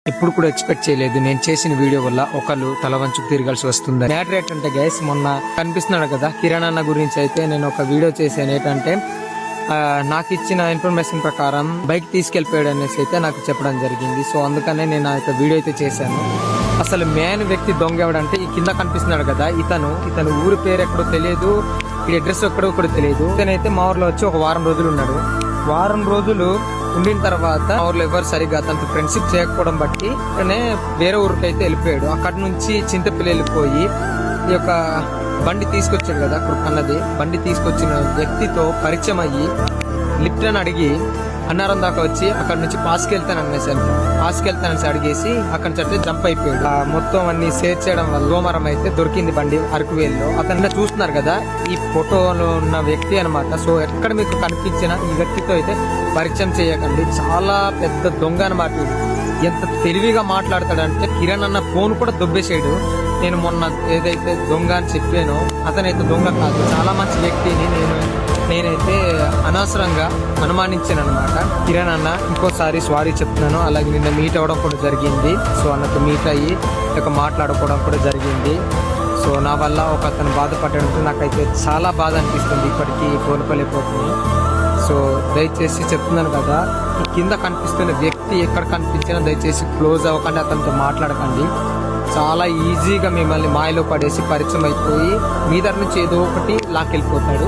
ఇప్పుడు కూడా ఎక్స్పెక్ట్ చేయలేదు నేను చేసిన వీడియో వల్ల ఒకళ్ళు తల వంచుకు తిరగాల్సి వస్తుంది. మ్యాటర్ ఏంటంటే గైస్, మొన్న కనిపిస్తున్నాడు కదా కిరణ్ అన్న గురించి అయితే నేను ఒక వీడియో చేశాను. ఏంటంటే నాకు ఇచ్చిన ఇన్ఫర్మేషన్ ప్రకారం బైక్ తీసుకెళ్లిపోయాడు అనేసి అయితే నాకు చెప్పడం జరిగింది. సో అందుకనే నేను ఆ వీడియో అయితే చేశాను. అసలు మెయిన్ వ్యక్తి దొంగ ఎవడంటే ఈ కింద కనిపిస్తున్నాడు కదా, ఇతను ఊరి పేరు ఎక్కడో తెలియదు, ఈ అడ్రస్ ఎక్కడో కూడా తెలియదు. ఇతనైతే మా ఊర్లో వచ్చి ఒక వారం రోజులు ఉన్నాడు. వారం రోజులు ఉండిన తర్వాత మా ఊర్లో ఎవరు సరిగ్గా తనతో ఫ్రెండ్షిప్ చేయకపోవడం బట్టి వేరే ఊరికి అయితే వెళ్ళిపోయాడు. అక్కడి నుంచి చింతపల్లి వెళ్ళిపోయి ఈ యొక్క బండి తీసుకొచ్చాడు కదా అన్నది, బండి తీసుకొచ్చిన వ్యక్తితో పరిచయం అయ్యి లిఫ్ట్ అని అడిగి అన్నారం దాకా వచ్చి అక్కడ నుంచి పాస్కి వెళ్తానని అడిగేసి అక్కడి నుంచి అయితే జంప్ అయిపోయాడు. మొత్తం అన్ని సేవ్ చేయడం వల్ల సోమవారం అయితే దొరికింది బండి అరకువేల్లో. అతను చూస్తున్నారు కదా ఈ ఫోటోలో ఉన్న వ్యక్తి అనమాట. సో ఎక్కడ మీకు కనిపించిన ఈ వ్యక్తితో అయితే పరిచయం చేయకండి, చాలా పెద్ద దొంగ అనమాట. ఎంత తెలివిగా మాట్లాడతాడంటే కిరణ్ అన్న ఫోన్ కూడా దొబ్బేసాడు. నేను మొన్న ఏదైతే దొంగ అని చెప్పానో అతనైతే దొంగ కాదు, చాలా మంచి వ్యక్తిని నేనైతే అనవసరంగా అనుమానించాను అనమాట. కిరణ్ అన్న ఇంకోసారి సారీ చెప్తున్నాను. అలాగే నిన్న మీట్ అవ్వడం కూడా జరిగింది. సో అన్నతో మీట్ అయ్యి మాట్లాడుకోవడం కూడా జరిగింది. సో నా వల్ల ఒక అతను బాధపడడంతో నాకైతే చాలా బాధ అనిపిస్తుంది, ఇప్పటికీ కోలుకోలేకపోతుంది. సో దయచేసి చెప్తున్నాను కదా, ఈ కింద కనిపిస్తున్న వ్యక్తి ఎక్కడ కనిపించినా దయచేసి క్లోజ్ అవ్వకండి, అతనితో మాట్లాడకండి. చాలా ఈజీగా మిమ్మల్ని మాయలో పడేసి పరిచయం అయిపోయి మీ దగ్గర నుంచి ఏదో ఒకటి లాక్కెళ్ళిపోతాడు.